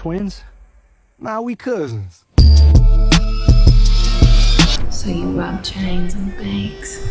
twins? Nah, we cousins. So you rob trains and banks,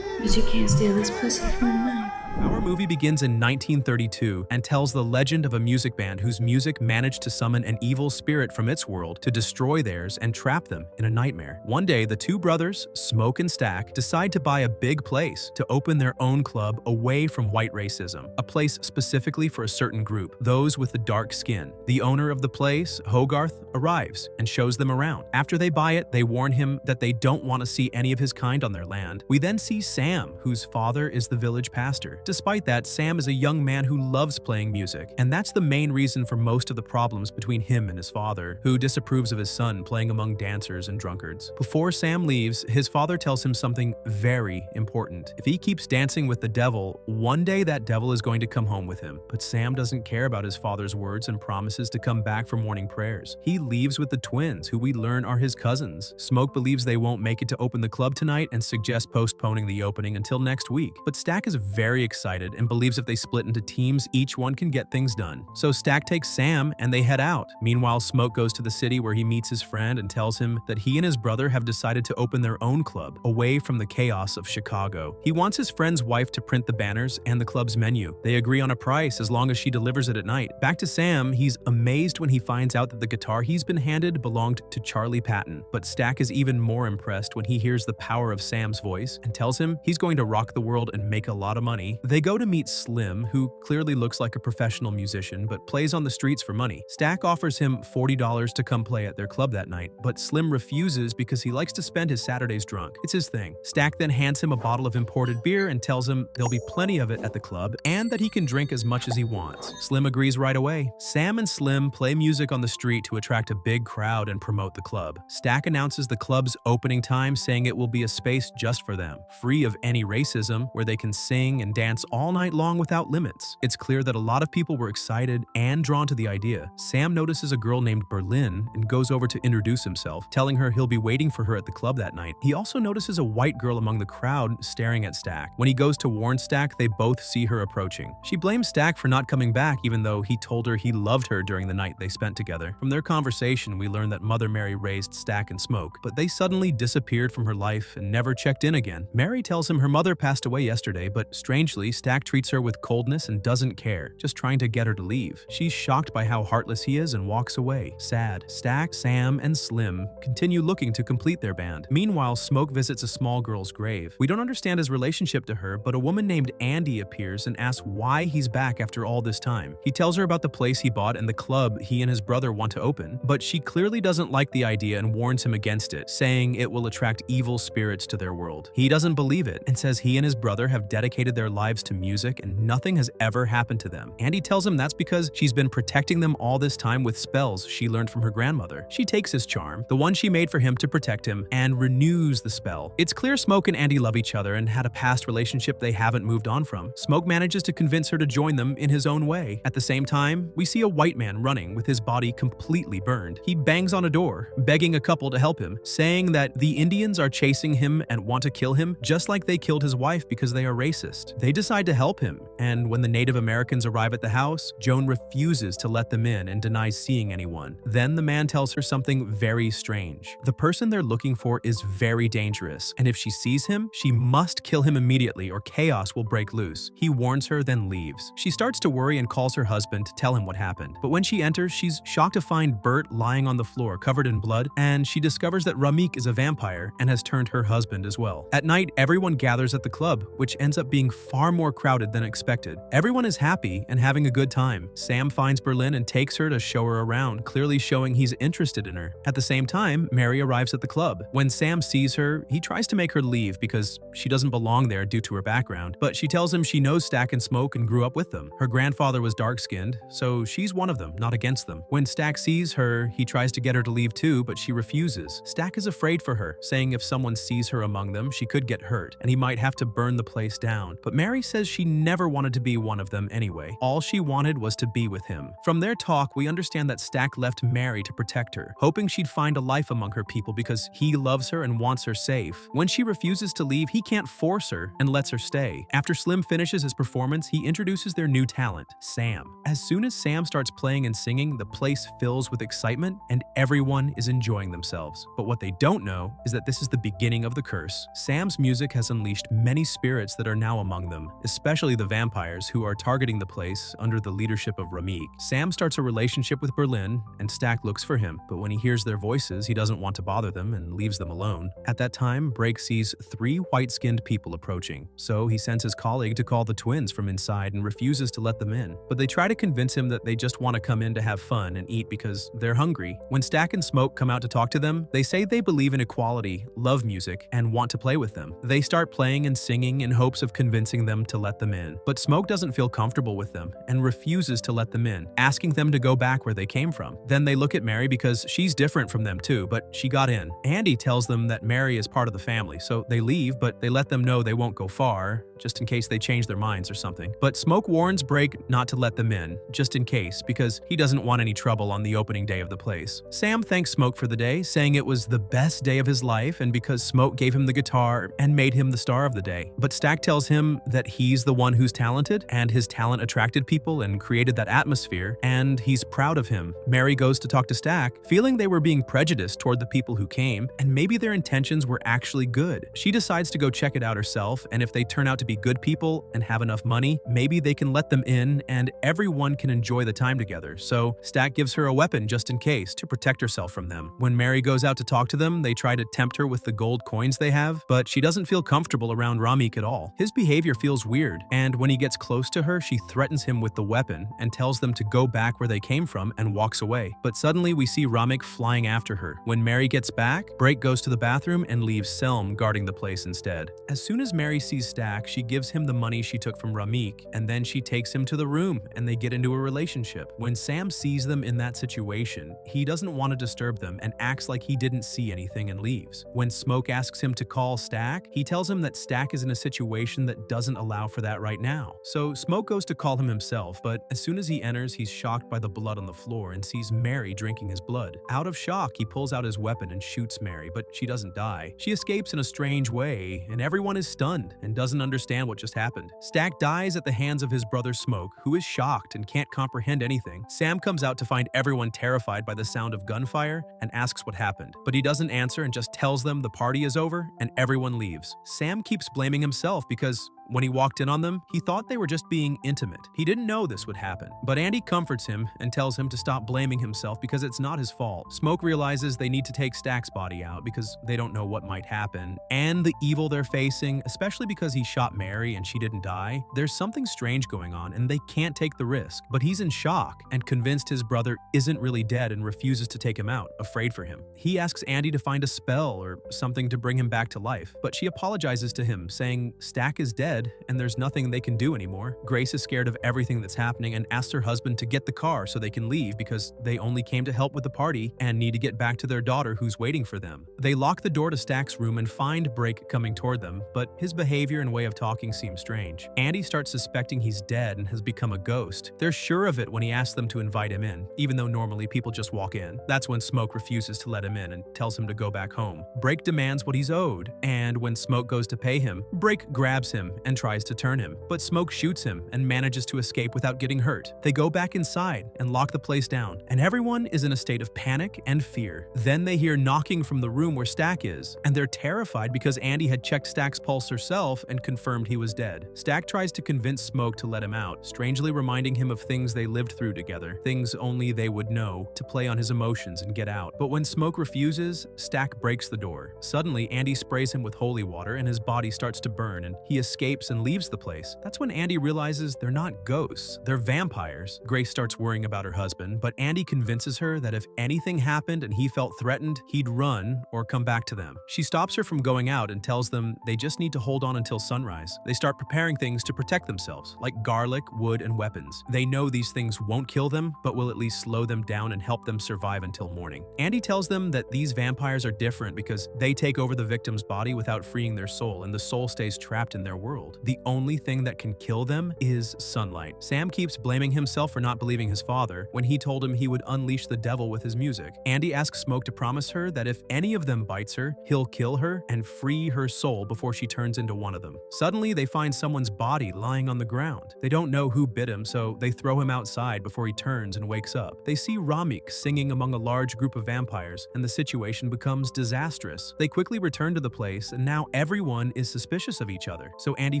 but you can't steal this pussy from me. Our movie begins in 1932 and tells the legend of a music band whose music managed to summon an evil spirit from its world to destroy theirs and trap them in a nightmare. One day, the two brothers, Smoke and Stack, decide to buy a big place to open their own club away from white racism, a place specifically for a certain group, those with the dark skin. The owner of the place, Hogarth, arrives and shows them around. After they buy it, they warn him that they don't want to see any of his kind on their land. We then see Sam, whose father is the village pastor. Despite that, Sam is a young man who loves playing music, and that's the main reason for most of the problems between him and his father, who disapproves of his son playing among dancers and drunkards. Before Sam leaves, his father tells him something very important. If he keeps dancing with the devil, one day that devil is going to come home with him. But Sam doesn't care about his father's words and promises to come back for morning prayers. He leaves with the twins, who we learn are his cousins. Smoke believes they won't make it to open the club tonight and suggests postponing the opening until next week. But Stack is very excited and believes if they split into teams, each one can get things done. So Stack takes Sam and they head out. Meanwhile, Smoke goes to the city where he meets his friend and tells him that he and his brother have decided to open their own club, away from the chaos of Chicago. He wants his friend's wife to print the banners and the club's menu. They agree on a price as long as she delivers it at night. Back to Sam, he's amazed when he finds out that the guitar he's been handed belonged to Charlie Patton. But Stack is even more impressed when he hears the power of Sam's voice and tells him he's going to rock the world and make a lot of money. They go to meet Slim, who clearly looks like a professional musician but plays on the streets for money. Stack offers him $40 to come play at their club that night, but Slim refuses because he likes to spend his Saturdays drunk. It's his thing. Stack then hands him a bottle of imported beer and tells him there'll be plenty of it at the club and that he can drink as much as he wants. Slim agrees right away. Sam and Slim play music on the street to attract a big crowd and promote the club. Stack announces the club's opening time, saying it will be a space just for them, free of any racism, where they can sing and dance all night long without limits. It's clear that a lot of people were excited and drawn to the idea. Sam notices a girl named Berlin and goes over to introduce himself, telling her he'll be waiting for her at the club that night. He also notices a white girl among the crowd staring at Stack. When he goes to warn Stack, they both see her approaching. She blames Stack for not coming back, even though he told her he loved her during the night they spent together. From their conversation, we learn that Mother Mary raised Stack and Smoke, but they suddenly disappeared from her life and never checked in again. Mary tells him her mother passed away yesterday, but strangely, Stack treats her with coldness and doesn't care, just trying to get her to leave. She's shocked by how heartless he is and walks away, sad. Stack, Sam, and Slim continue looking to complete their band. Meanwhile, Smoke visits a small girl's grave. We don't understand his relationship to her, but a woman named Andy appears and asks why he's back after all this time. He tells her about the place he bought and the club he and his brother want to open, but she clearly doesn't like the idea and warns him against it, saying it will attract evil spirits to their world. He doesn't believe it and says he and his brother have dedicated their lives to music and nothing has ever happened to them. Andy tells him that's because she's been protecting them all this time with spells she learned from her grandmother. She takes his charm, the one she made for him to protect him, and renews the spell. It's clear Smoke and Andy love each other and had a past relationship they haven't moved on from. Smoke manages to convince her to join them in his own way. At the same time, we see a white man running with his body completely burned. He bangs on a door, begging a couple to help him, saying that the Indians are chasing him and want to kill him just like they killed his wife because they are racist. They decide to help him, and when the Native Americans arrive at the house, Joan refuses to let them in and denies seeing anyone. Then the man tells her something very strange. The person they're looking for is very dangerous, and if she sees him, she must kill him immediately or chaos will break loose. He warns her, then leaves. She starts to worry and calls her husband to tell him what happened. But when she enters, she's shocked to find Bert lying on the floor covered in blood, and she discovers that Ramik is a vampire and has turned her husband as well. At night, everyone gathers at the club, which ends up being far more crowded than expected. Everyone is happy and having a good time. Sam finds Berlin and takes her to show her around, clearly showing he's interested in her. At the same time, Mary arrives at the club. When Sam sees her, he tries to make her leave because she doesn't belong there due to her background, but she tells him she knows Stack and Smoke and grew up with them. Her grandfather was dark-skinned, so she's one of them, not against them. When Stack sees her, he tries to get her to leave too, but she refuses. Stack is afraid for her, saying if someone sees her among them, she could get hurt, and he might have to burn the place down. But Mary Mary says she never wanted to be one of them anyway. All she wanted was to be with him. From their talk, we understand that Stack left Mary to protect her, hoping she'd find a life among her people because he loves her and wants her safe. When she refuses to leave, he can't force her and lets her stay. After Slim finishes his performance, he introduces their new talent, Sam. As soon as Sam starts playing and singing, the place fills with excitement and everyone is enjoying themselves. But what they don't know is that this is the beginning of the curse. Sam's music has unleashed many spirits that are now among them, especially the vampires who are targeting the place under the leadership of Ramik. Sam starts a relationship with Berlin and Stack looks for him, but when he hears their voices, he doesn't want to bother them and leaves them alone. At that time, Brake sees 3 white-skinned people approaching, so he sends his colleague to call the twins from inside and refuses to let them in. But they try to convince him that they just want to come in to have fun and eat because they're hungry. When Stack and Smoke come out to talk to them, they say they believe in equality, love music, and want to play with them. They start playing and singing in hopes of convincing them to let them in. But Smoke doesn't feel comfortable with them and refuses to let them in, asking them to go back where they came from. Then they look at Mary because she's different from them too, but she got in. Andy tells them that Mary is part of the family, so they leave, but they let them know they won't go far, just in case they change their minds or something. But Smoke warns Brake not to let them in, just in case, because he doesn't want any trouble on the opening day of the place. Sam thanks Smoke for the day, saying it was the best day of his life and because Smoke gave him the guitar and made him the star of the day. But Stack tells him that he's the one who's talented and his talent attracted people and created that atmosphere, and he's proud of him. Mary goes to talk to Stack, feeling they were being prejudiced toward the people who came, and maybe their intentions were actually good. She decides to go check it out herself, and if they turn out to be good people and have enough money, maybe they can let them in and everyone can enjoy the time together. So Stack gives her a weapon just in case to protect herself from them. When Mary goes out to talk to them, they try to tempt her with the gold coins they have, but she doesn't feel comfortable around Ramik at all. His behavior feels weird, and when he gets close to her, she threatens him with the weapon and tells them to go back where they came from and walks away. But suddenly we see Ramik flying after her. When Mary gets back, Brake goes to the bathroom and leaves Selm guarding the place instead. As soon as Mary sees Stack, she gives him the money she took from Ramik, and then she takes him to the room and they get into a relationship. When Sam sees them in that situation, he doesn't want to disturb them and acts like he didn't see anything and leaves. When Smoke asks him to call Stack, he tells him that Stack is in a situation that doesn't allow for that right now. So Smoke goes to call him himself, but as soon as he enters, he's shocked by the blood on the floor and sees Mary drinking his blood. Out of shock, he pulls out his weapon and shoots Mary, but she doesn't die. She escapes in a strange way, and everyone is stunned and doesn't understand what just happened. Stack dies at the hands of his brother Smoke, who is shocked and can't comprehend anything. Sam comes out to find everyone terrified by the sound of gunfire and asks what happened, but he doesn't answer and just tells them the party is over and everyone leaves. Sam keeps blaming himself because when he walked in on them, he thought they were just being intimate. He didn't know this would happen. But Andy comforts him and tells him to stop blaming himself because it's not his fault. Smoke realizes they need to take Stack's body out because they don't know what might happen. And the evil they're facing, especially because he shot Mary and she didn't die, there's something strange going on and they can't take the risk. But he's in shock and convinced his brother isn't really dead and refuses to take him out, afraid for him. He asks Andy to find a spell or something to bring him back to life, but she apologizes to him, saying Stack is dead and there's nothing they can do anymore. Grace is scared of everything that's happening and asks her husband to get the car so they can leave because they only came to help with the party and need to get back to their daughter who's waiting for them. They lock the door to Stack's room and find Brake coming toward them, but his behavior and way of talking seems strange. Andy starts suspecting he's dead and has become a ghost. They're sure of it when he asks them to invite him in, even though normally people just walk in. That's when Smoke refuses to let him in and tells him to go back home. Brake demands what he's owed, and when Smoke goes to pay him, Brake grabs him and tries to turn him, but Smoke shoots him and manages to escape without getting hurt. They go back inside and lock the place down, and everyone is in a state of panic and fear. Then they hear knocking from the room where Stack is, and they're terrified because Andy had checked Stack's pulse herself and confirmed he was dead. Stack tries to convince Smoke to let him out, strangely reminding him of things they lived through together, things only they would know, to play on his emotions and get out. But when Smoke refuses, Stack breaks the door. Suddenly, Andy sprays him with holy water and his body starts to burn, and he escapes and leaves the place. That's when Andy realizes they're not ghosts, they're vampires. Grace starts worrying about her husband, but Andy convinces her that if anything happened and he felt threatened, he'd run or come back to them. She stops her from going out and tells them they just need to hold on until sunrise. They start preparing things to protect themselves, like garlic, wood, and weapons. They know these things won't kill them, but will at least slow them down and help them survive until morning. Andy tells them that these vampires are different because they take over the victim's body without freeing their soul, and the soul stays trapped in their world. world. The only thing that can kill them is sunlight. Sam keeps blaming himself for not believing his father when he told him he would unleash the devil with his music. Andy asks Smoke to promise her that if any of them bites her, he'll kill her and free her soul before she turns into one of them. Suddenly, they find someone's body lying on the ground. They don't know who bit him, so they throw him outside before he turns and wakes up. They see Ramik singing among a large group of vampires, and the situation becomes disastrous. They quickly return to the place, and now everyone is suspicious of each other, so Andy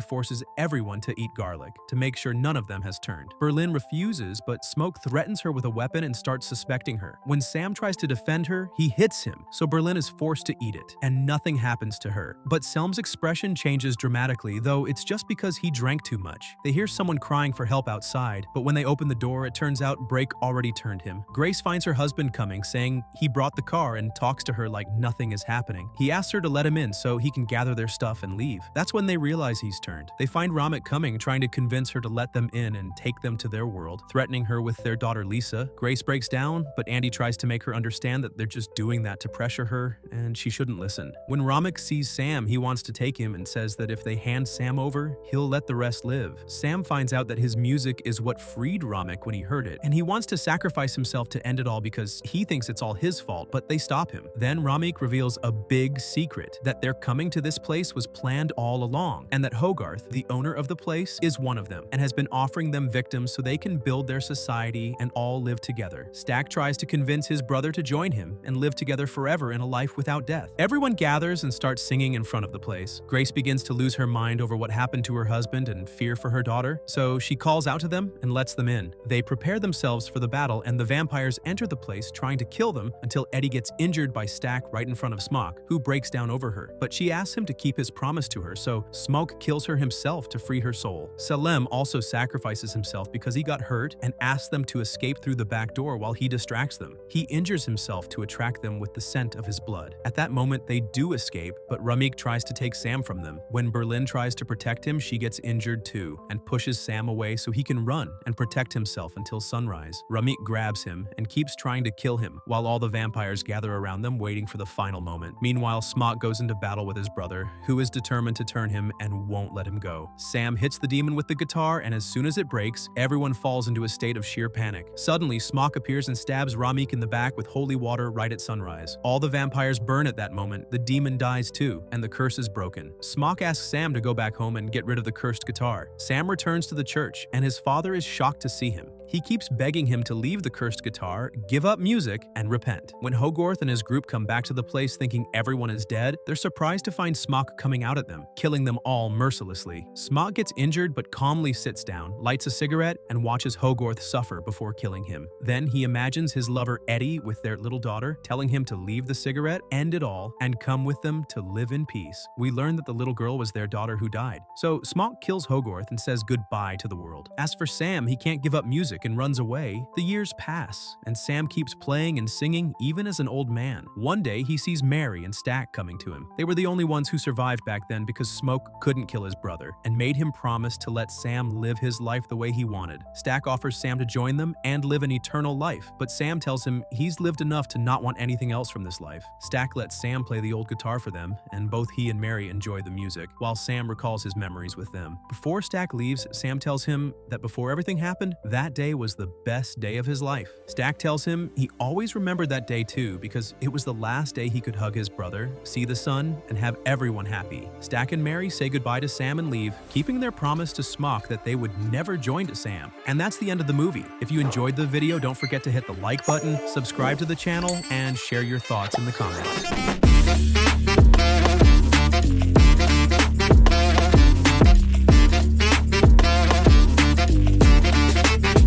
forces everyone to eat garlic to make sure none of them has turned. Berlin refuses, but Smoke threatens her with a weapon and starts suspecting her. When Sam tries to defend her, he hits him, so Berlin is forced to eat it, and nothing happens to her. But Selm's expression changes dramatically, though it's just because he drank too much. They hear someone crying for help outside, but when they open the door, it turns out Brake already turned him. Grace finds her husband coming, saying he brought the car, and talks to her like nothing is happening. He asks her to let him in so he can gather their stuff and leave. That's when they realize he's turned. They find Ramik coming, trying to convince her to let them in and take them to their world, threatening her with their daughter Lisa. Grace breaks down, but Andy tries to make her understand that they're just doing that to pressure her, and she shouldn't listen. When Ramik sees Sam, he wants to take him and says that if they hand Sam over, he'll let the rest live. Sam finds out that his music is what freed Ramik when he heard it, and he wants to sacrifice himself to end it all because he thinks it's all his fault, but they stop him. Then Ramik reveals a big secret, that their coming to this place was planned all along, and that Hogarth, the owner of the place, is one of them, and has been offering them victims so they can build their society and all live together. Stack tries to convince his brother to join him and live together forever in a life without death. Everyone gathers and starts singing in front of the place. Grace begins to lose her mind over what happened to her husband and fear for her daughter, so she calls out to them and lets them in. They prepare themselves for the battle, and the vampires enter the place trying to kill them until Eddie gets injured by Stack right in front of Smock, who breaks down over her. But she asks him to keep his promise to her, so Smoke kills her himself to free her soul. Salem also sacrifices himself because he got hurt and asks them to escape through the back door while he distracts them. He injures himself to attract them with the scent of his blood. At that moment, they do escape, but Ramik tries to take Sam from them. When Berlin tries to protect him, she gets injured too and pushes Sam away so he can run and protect himself until sunrise. Ramik grabs him and keeps trying to kill him while all the vampires gather around them waiting for the final moment. Meanwhile, Smock goes into battle with his brother, who is determined to turn him and won't let him go. Sam hits the demon with the guitar, and as soon as it breaks, everyone falls into a state of sheer panic. Suddenly, Smock appears and stabs Ramik in the back with holy water right at sunrise. All the vampires burn at that moment, the demon dies too, and the curse is broken. Smock asks Sam to go back home and get rid of the cursed guitar. Sam returns to the church, and his father is shocked to see him. He keeps begging him to leave the cursed guitar, give up music, and repent. When Hogarth and his group come back to the place thinking everyone is dead, they're surprised to find Smock coming out at them, killing them all mercilessly. Smock gets injured but calmly sits down, lights a cigarette, and watches Hogarth suffer before killing him. Then he imagines his lover Eddie with their little daughter, telling him to leave the cigarette, end it all, and come with them to live in peace. We learn that the little girl was their daughter who died. So Smock kills Hogarth and says goodbye to the world. As for Sam, he can't give up music and runs away. The years pass, and Sam keeps playing and singing even as an old man. One day, he sees Mary and Stack coming to him. They were the only ones who survived back then because Smoke couldn't kill his brother and made him promise to let Sam live his life the way he wanted. Stack offers Sam to join them and live an eternal life, but Sam tells him he's lived enough to not want anything else from this life. Stack lets Sam play the old guitar for them, and both he and Mary enjoy the music, while Sam recalls his memories with them. Before Stack leaves, Sam tells him that before everything happened, that day was the best day of his life. Stack tells him he always remembered that day too because it was the last day he could hug his brother, see the sun, and have everyone happy. Stack and Mary say goodbye to Sam and leave, keeping their promise to Smock that they would never join to Sam. And that's the end of the movie. If you enjoyed the video, don't forget to hit the like button, subscribe to the channel, and share your thoughts in the comments.